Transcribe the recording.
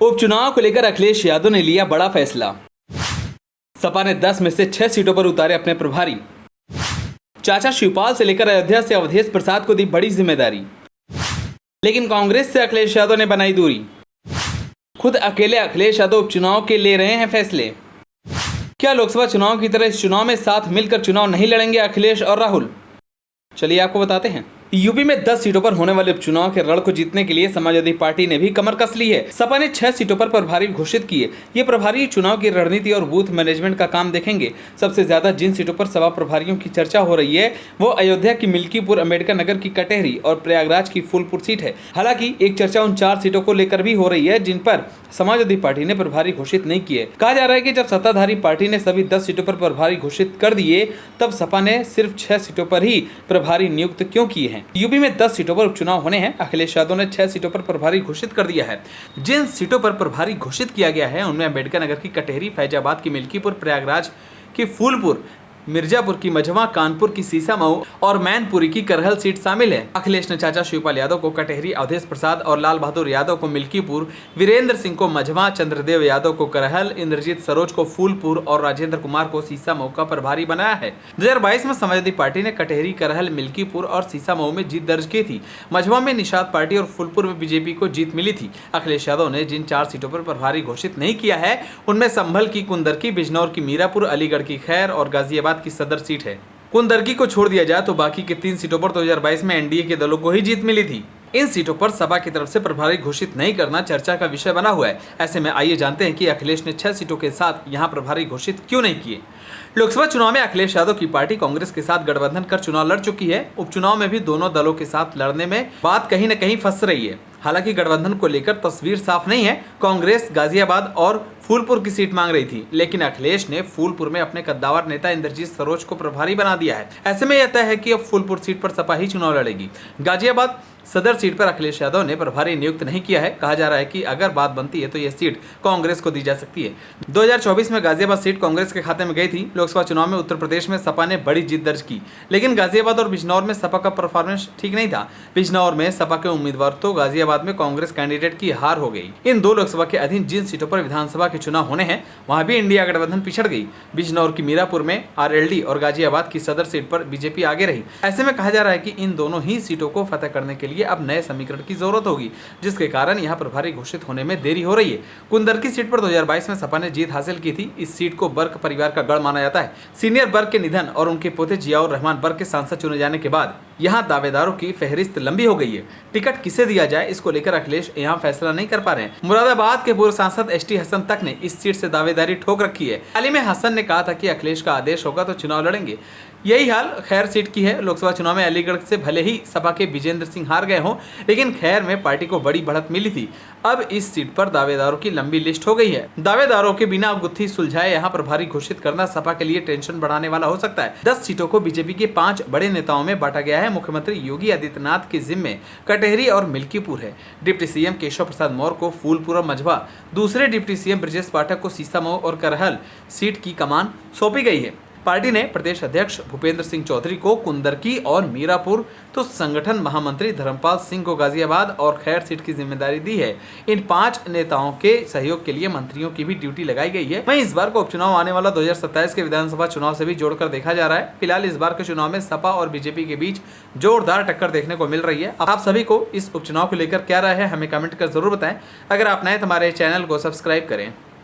उपचुनाव को लेकर अखिलेश यादव ने लिया बड़ा फैसला। सपा ने 10 में से 6 सीटों पर उतारे अपने प्रभारी। चाचा शिवपाल से लेकर अयोध्या से अवधेश प्रसाद को दी बड़ी जिम्मेदारी, लेकिन कांग्रेस से अखिलेश यादव ने बनाई दूरी। खुद अकेले अखिलेश यादव उपचुनाव के ले रहे हैं फैसले। क्या लोकसभा चुनाव की तरह इस चुनाव में साथ मिलकर चुनाव नहीं लड़ेंगे अखिलेश और राहुल? चलिए आपको बताते हैं। यूपी में 10 सीटों पर होने वाले उपचुनाव के रण को जीतने के लिए समाजवादी पार्टी ने भी कमर कस ली है। सपा ने 6 सीटों पर प्रभारी घोषित किए। ये प्रभारी चुनाव की रणनीति और बूथ मैनेजमेंट का काम देखेंगे। सबसे ज्यादा जिन सीटों पर सपा प्रभारियों की चर्चा हो रही है वो अयोध्या की मिल्कीपुर, अम्बेडकर नगर की कटेहरी और प्रयागराज की फूलपुर सीट है। हालांकि एक चर्चा उन 4 सीटों को लेकर भी हो रही है जिन पर समाजवादी पार्टी ने प्रभारी घोषित नहीं किए। कहा जा रहा है कि जब सत्ताधारी पार्टी ने सभी 10 सीटों पर प्रभारी घोषित कर दिए तब सपा ने सिर्फ 6 सीटों पर ही प्रभारी नियुक्त क्यों किए हैं। यूपी में 10 सीटों पर उपचुनाव होने हैं। अखिलेश यादव ने 6 सीटों पर प्रभारी घोषित कर दिया है। जिन सीटों पर प्रभारी घोषित किया गया है उनमें अम्बेडकर नगर की कटेहरी, फैजाबाद की मिल्कीपुर, प्रयागराज की फूलपुर, मिर्जापुर की मझवा, कानपुर की सीसामऊ और मैनपुरी की करहल सीट शामिल है। अखिलेश ने चाचा शिवपाल यादव को कटेहरी, अवधेश प्रसाद और लाल बहादुर यादव को मिल्कीपुर, वीरेंद्र सिंह को मझवा, चंद्रदेव यादव को करहल, इंद्रजीत सरोज को फूलपुर और राजेंद्र कुमार को सीसामऊ का प्रभारी बनाया है। 2022 में समाजवादी पार्टी ने कटेहरी, करहल, मिल्कीपुर और सीसामऊ में जीत दर्ज की थी। मझवा में निषाद पार्टी और फूलपुर में बीजेपी को जीत मिली थी। अखिलेश यादव ने जिन 4 सीटों पर प्रभारी घोषित नहीं किया है उनमें संभल की कुंदरकी, बिजनौर की मीरापुर, अलीगढ़ की खैर और गाजियाबाद की सदर सीट है। कुंदरकी को छोड़ दिया जाए तो बाकी के 3 सीटों पर 2022 में एनडीए के दलों को ही जीत मिली थी। इन सीटों पर सपा की तरफ से प्रभारी घोषित नहीं करना चर्चा का विषय बना हुआ है। ऐसे में आइए जानते हैं कि अखिलेश ने 6 सीटों के साथ यहां प्रभारी घोषित क्यों नहीं किए। लोकसभा चुनाव में अखिलेश यादव की पार्टी कांग्रेस के साथ गठबंधन कर चुनाव लड़ चुकी है। उपचुनाव में भी दोनों दलों के साथ लड़ने में बात कहीं न कहीं फंस रही है। हालांकि गठबंधन को लेकर तस्वीर साफ नहीं है। कांग्रेस गाजियाबाद और फूलपुर की सीट मांग रही थी, लेकिन अखिलेश ने फूलपुर में अपने कद्दावर नेता इंद्रजीत सरोज को प्रभारी बना दिया है। ऐसे में यह तय है कि अब फूलपुर सीट पर सपा ही चुनाव लड़ेगी। गाजियाबाद सदर सीट पर अखिलेश यादव ने प्रभारी नियुक्त नहीं किया है। कहा जा रहा है कि अगर बात बनती है तो यह सीट कांग्रेस को दी जा सकती है। 2024 में गाजियाबाद सीट कांग्रेस के खाते में गई थी। लोकसभा चुनाव में उत्तर प्रदेश में सपा ने बड़ी जीत दर्ज की, लेकिन गाजियाबाद और बिजनौर में सपा का परफॉर्मेंस ठीक नहीं था। बिजनौर में सपा के उम्मीदवार तो गाजियाबाद में कांग्रेस कैंडिडेट की हार हो गई। इन 2 लोकसभा के अधीन जिन सीटों पर विधानसभा के चुनाव होने हैं वहां भी इंडिया गठबंधन पिछड़ गई। बिजनौर की मीरापुर में आरएलडी और गाजियाबाद की सदर सीट पर बीजेपी आगे रही। ऐसे में कहा जा रहा है कि इन दोनों ही सीटों को फतह करने के लिए अब नए समीकरण की जरूरत होगी, जिसके कारण यहां प्रभारी घोषित होने में देरी हो रही है। कुंदरकी सीट पर 2022 में सपा ने जीत हासिल की थी। इस सीट को बर्क परिवार का गढ़ माना जाता है। सीनियर बर्क के निधन और उनके पोते जियाउर रहमान बर्क के सांसद चुने जाने के बाद यहां दावेदारों की फहरिस्त लंबी हो गई है। टिकट किसे दिया जाए इसको लेकर अखिलेश यहां फैसला नहीं कर पा रहे हैं। मुरादाबाद के पूर्व सांसद एसटी हसन तक ने इस सीट से दावेदारी ठोक रखी है। हाल ही में हसन ने कहा था कि अखिलेश का आदेश होगा तो चुनाव लड़ेंगे। यही हाल खैर सीट की है। लोकसभा चुनाव में अलीगढ़ से भले ही सपा के विजेंद्र सिंह हार गए हों, लेकिन खैर में पार्टी को बड़ी बढ़त मिली थी। अब इस सीट पर दावेदारों की लंबी लिस्ट हो गई है। दावेदारों के बिना गुत्थी सुलझाए यहां प्रभारी घोषित करना सपा के लिए टेंशन बढ़ाने वाला हो सकता है। 10 सीटों को बीजेपी के 5 बड़े नेताओं में बांटा गया है। मुख्यमंत्री योगी आदित्यनाथ के जिम्मे कटेहरी और मिल्कीपुर है। डिप्टी सीएम केशव प्रसाद मौर्य को फूलपुर और मझवा, दूसरे डिप्टी सीएम ब्रजेश पाठक को सीसामऊ और करहल सीट की कमान सौंपी गई है। पार्टी ने प्रदेश अध्यक्ष भूपेंद्र सिंह चौधरी को कुंदरकी और मीरापुर तो संगठन महामंत्री धर्मपाल सिंह को गाजियाबाद और खैर सीट की जिम्मेदारी दी है। इन 5 नेताओं के सहयोग के लिए मंत्रियों की भी ड्यूटी लगाई गई है। वहीं इस बार का उपचुनाव आने वाला 2027 के विधानसभा चुनाव से भी जोड़कर देखा जा रहा है। फिलहाल इस बार के चुनाव में सपा और बीजेपी के बीच जोरदार टक्कर देखने को मिल रही है। आप सभी को इस उपचुनाव को लेकर क्या राय है हमें कमेंट कर जरूर बताएं। अगर आप नए तो हमारे चैनल को सब्सक्राइब करें।